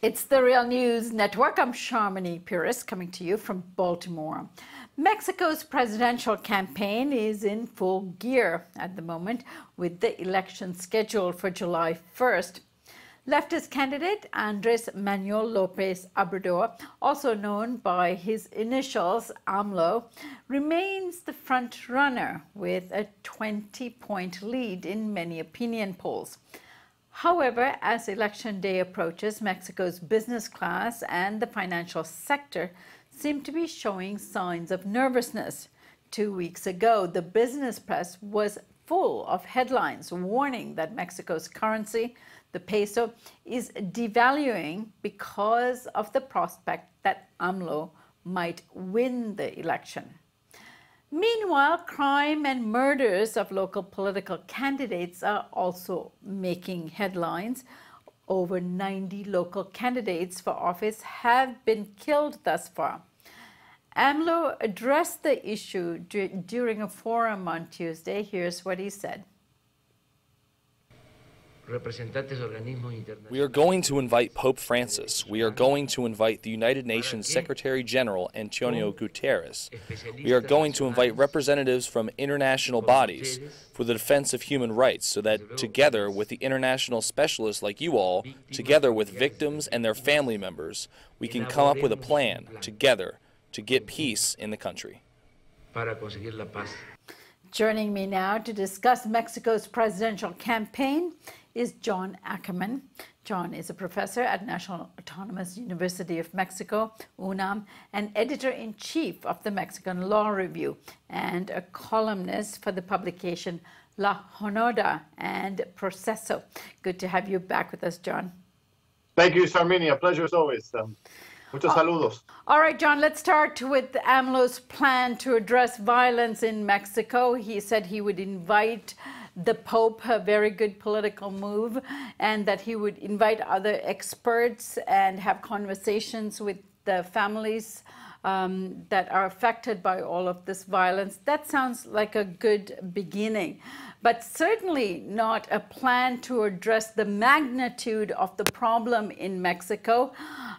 It's the Real News Network. I'm Sharmini Puris coming to you from Baltimore. Mexico's presidential campaign is in full gear at the moment, with the election scheduled for July 1st. Leftist candidate Andres Manuel Lopez Obrador, also known by his initials AMLO, remains the front runner with a 20-point lead in many opinion polls. However, as election day approaches, Mexico's business class and the financial sector seem to be showing signs of nervousness. 2 weeks ago, the business press was full of headlines warning that Mexico's currency, the peso, is devaluing because of the prospect that AMLO might win the election. Meanwhile, crime and murders of local political candidates are also making headlines. Over 90 local candidates for office have been killed thus far. AMLO addressed the issue during a forum on Tuesday. Here's what he said. We are going to invite Pope Francis. We are going to invite the United Nations Secretary General Antonio Guterres. We are going to invite representatives from international bodies for the defense of human rights so that together with the international specialists like you all, together with victims and their family members, we can come up with a plan together to get peace in the country. Joining me now to discuss Mexico's presidential campaign is John Ackerman. John is a professor at National Autonomous University of Mexico, UNAM, and editor-in-chief of the Mexican Law Review, and a columnist for the publication La Jornada and Proceso. Good to have you back with us, John. Thank you, Sharmini. A pleasure as always. Muchos saludos. All right, John, let's start with AMLO's plan to address violence in Mexico. He said he would invite the Pope, a very good political move, and that he would invite other experts and have conversations with the families that are affected by all of this violence. That sounds like a good beginning, but certainly not a plan to address the magnitude of the problem in Mexico.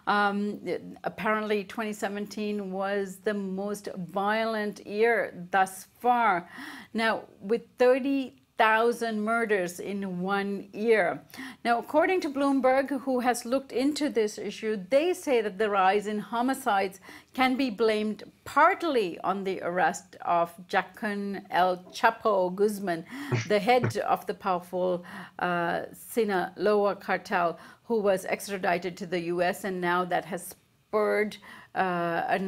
Apparently 2017 was the most violent year thus far. Now, with 30,000 murders in 1 year. Now, according to Bloomberg, who has looked into this issue, they say that the rise in homicides can be blamed partly on the arrest of Joaquin El Chapo Guzman, the head of the powerful Sinaloa cartel, who was extradited to the U.S., and now that has spurred a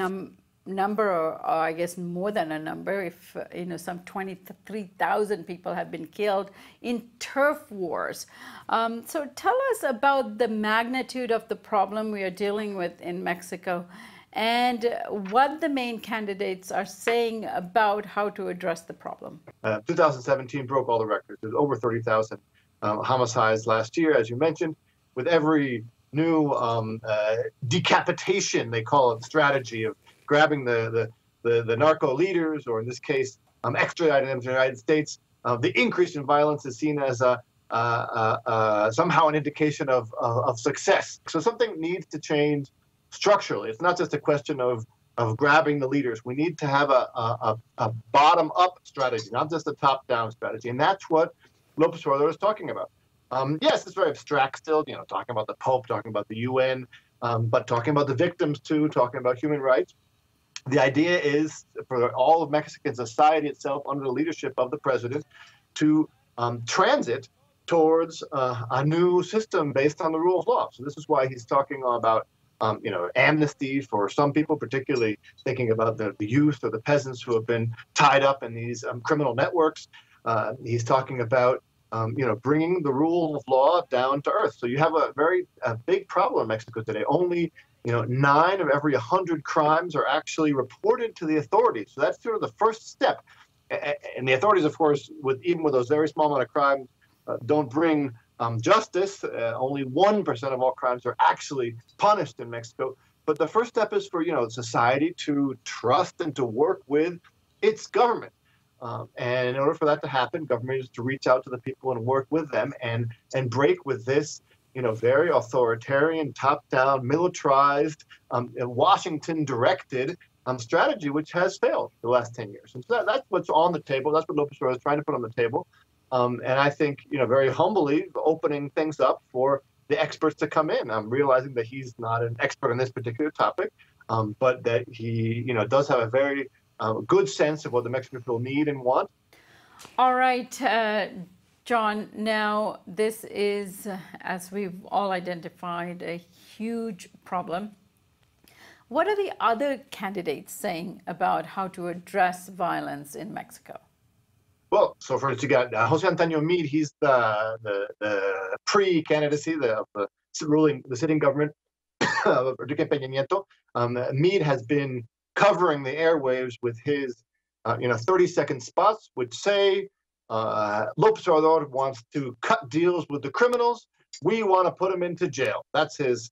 number, or I guess more than a number, if some 23,000 people have been killed in turf wars. So tell us about the magnitude of the problem we are dealing with in Mexico and what the main candidates are saying about how to address the problem. 2017 broke all the records. There's over 30,000 homicides last year, as you mentioned. With every new decapitation, they call it, strategy of grabbing the narco leaders, or in this case, extraditing them to the United States, the increase in violence is seen as somehow an indication of success. So something needs to change structurally. It's not just a question of grabbing the leaders. We need to have a bottom-up strategy, not just a top-down strategy, and that's what Lopez Obrador is talking about. Yes, it's very abstract still, talking about the Pope, talking about the UN, but talking about the victims too, talking about human rights. The idea is for all of Mexican society itself, under the leadership of the president, to transit towards a new system based on the rule of law. So this is why he's talking about amnesty for some people, particularly thinking about the youth or the peasants who have been tied up in these criminal networks. He's talking about bringing the rule of law down to earth. So you have a very big problem in Mexico today. Only 9 of every 100 crimes are actually reported to the authorities. So that's sort of the first step. And the authorities, of course, even with those very small amount of crimes, don't bring justice. Only 1% of all crimes are actually punished in Mexico. But the first step is for society to trust and to work with its government. And in order for that to happen, government is to reach out to the people and work with them and break with this very authoritarian, top-down, militarized, Washington-directed strategy, which has failed the last 10 years. And so that's what's on the table. That's what Lopez Obrador is trying to put on the table. And I think, very humbly opening things up for the experts to come in. I'm realizing that he's not an expert on this particular topic, but that he, does have a very good sense of what the Mexican people need and want. All right, John, now this is, as we've all identified, a huge problem. What are the other candidates saying about how to address violence in Mexico? Well, so for instance, you got Jose Antonio Meade. He's the pre-candidacy of the sitting government of Enrique Peña Nieto. Meade has been covering the airwaves with his 30-second spots, which say Lopez Obrador wants to cut deals with the criminals. We want to put them into jail. That's his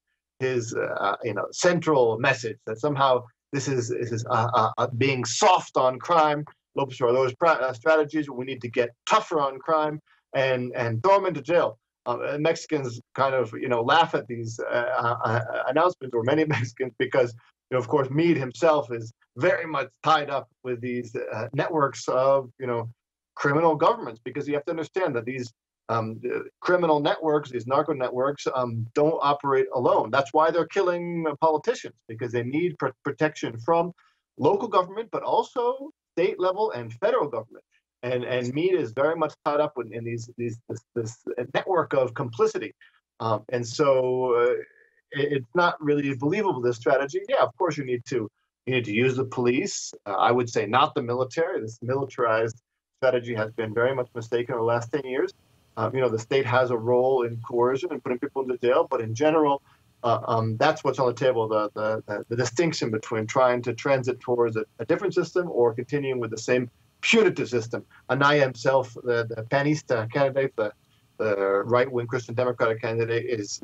central message, that somehow this is being soft on crime. Lopez Obrador's strategies, we need to get tougher on crime and throw them into jail. Mexicans kind of laugh at these announcements, or many Mexicans, because of course Meade himself is very much tied up with these networks of criminal governments, because you have to understand that these criminal networks, these narco networks, don't operate alone. That's why they're killing politicians, because they need protection from local government, but also state level and federal government. And Meade is very much tied up in this network of complicity. And so it's not really believable, this strategy. Yeah, of course you need to use the police. I would say not the military. This militarized strategy has been very much mistaken over the last 10 years. The state has a role in coercion and putting people into jail, but in general, that's what's on the table, the distinction between trying to transit towards a different system or continuing with the same punitive system. Anaya himself, the Panista candidate, the right-wing Christian Democratic candidate, is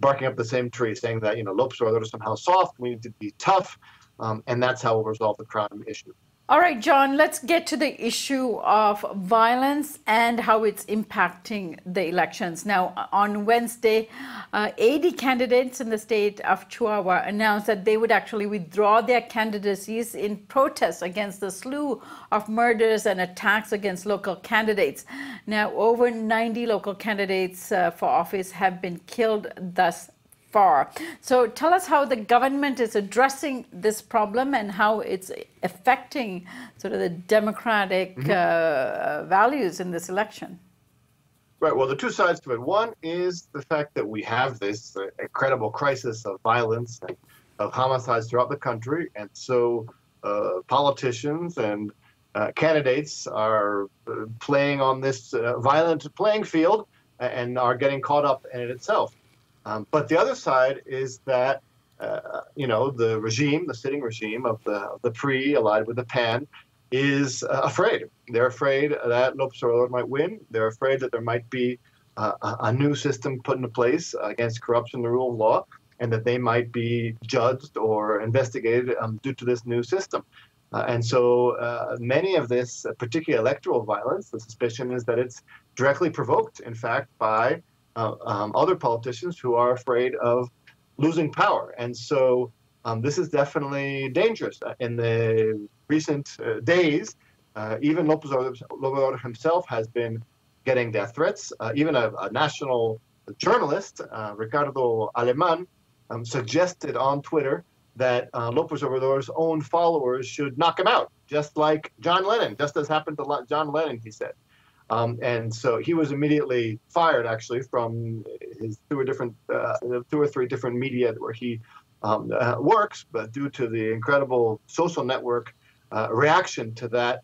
barking up the same tree, saying that Lopez Obrador is somehow soft, we need to be tough, and that's how we'll resolve the crime issue. All right, John, let's get to the issue of violence and how it's impacting the elections. Now, on Wednesday, 80 candidates in the state of Chihuahua announced that they would actually withdraw their candidacies in protest against the slew of murders and attacks against local candidates. Now, over 90 local candidates for office have been killed thus far. So tell us how the government is addressing this problem and how it's affecting sort of the democratic values in this election. Right. Well, the two sides to it. One is the fact that we have this incredible crisis of violence and of homicides throughout the country. And so politicians and candidates are playing on this violent playing field and are getting caught up in it itself. But the other side is that, the regime, the sitting regime of the PRI allied with the PAN, is afraid. They're afraid that Lopez Obrador might win. They're afraid that there might be a new system put into place against corruption and the rule of law, and that they might be judged or investigated due to this new system. And so many of this, particularly electoral violence, the suspicion is that it's directly provoked, in fact, by other politicians who are afraid of losing power. And so this is definitely dangerous. In the recent days, even Lopez Obrador himself has been getting death threats. Even a national journalist, Ricardo Aleman, suggested on Twitter that Lopez Obrador's own followers should knock him out, just like John Lennon, just as happened to John Lennon, he said. And so he was immediately fired, actually, from his two or three different media where he works, but due to the incredible social network reaction to that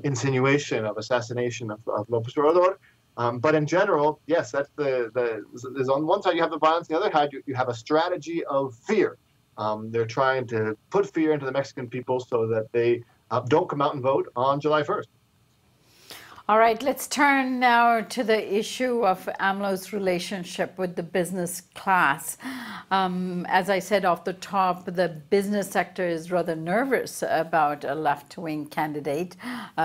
insinuation of assassination of Lopez Obrador. But in general, yes, that's there's on one side you have the violence, on the other hand you have a strategy of fear. They're trying to put fear into the Mexican people so that they don't come out and vote on July 1st. All right, let's turn now to the issue of AMLO's relationship with the business class. As I said off the top, the business sector is rather nervous about a left-wing candidate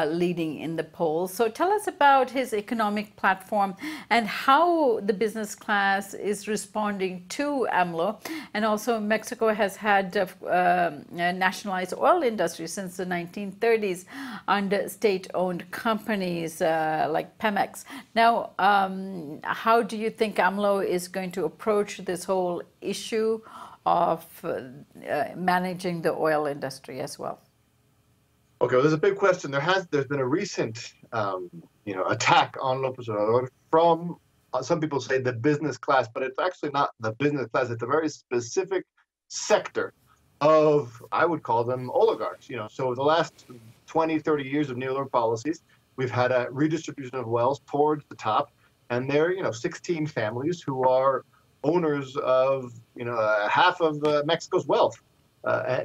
leading in the polls. So tell us about his economic platform and how the business class is responding to AMLO. And also Mexico has had a nationalized oil industry since the 1930s under state-owned companies like Pemex. Now, how do you think AMLO is going to approach this whole issue of managing the oil industry as well? Okay, well, there's a big question. There's been a recent attack on López Obrador from some people say the business class, but it's actually not the business class. It's a very specific sector of, I would call them oligarchs. So the last 20, 30 years of neoliberal policies, we've had a redistribution of wealth towards the top, and there are 16 families who are owners of half of Mexico's wealth.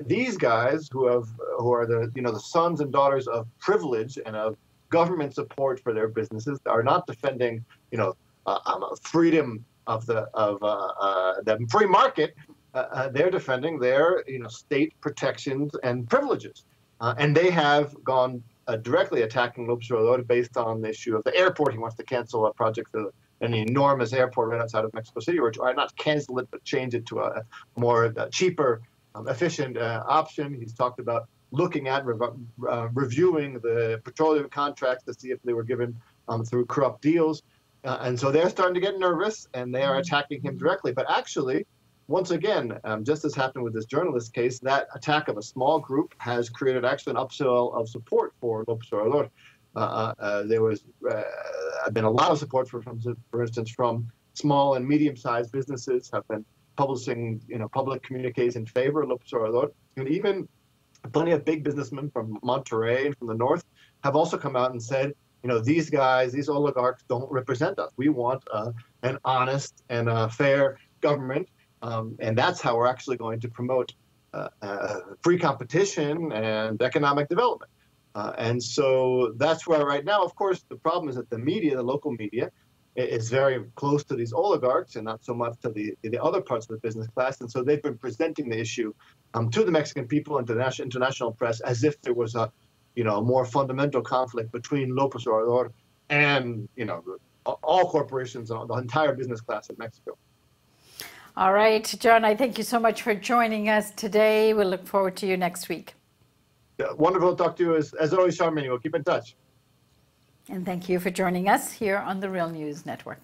These guys who are the sons and daughters of privilege and of government support for their businesses are not defending freedom of the free market. They're defending their state protections and privileges, and they have gone directly attacking López Obrador based on the issue of the airport. He wants to cancel a project, an enormous airport right outside of Mexico City, or not cancel it, but change it to a more cheaper, efficient option. He's talked about looking at reviewing the petroleum contracts to see if they were given through corrupt deals. And so they're starting to get nervous, and they are attacking him directly. But actually, once again, just as happened with this journalist case, that attack of a small group has created actually an upswell of support for López Obrador. There was been a lot of support for instance, from small and medium-sized businesses have been publishing, public communiques in favor of López Obrador, and even plenty of big businessmen from Monterrey and from the north have also come out and said, these guys, these oligarchs don't represent us. We want an honest and a fair government. And that's how we're actually going to promote free competition and economic development. And so that's where right now, of course, the problem is that the media, the local media, is very close to these oligarchs and not so much to the other parts of the business class. And so they've been presenting the issue to the Mexican people and to the international press as if there was a more fundamental conflict between López Obrador and all corporations, the entire business class in Mexico. All right, John, I thank you so much for joining us today. We'll look forward to you next week. Yeah, wonderful to talk to you. As always, Charmaine, we'll keep in touch. And thank you for joining us here on the Real News Network.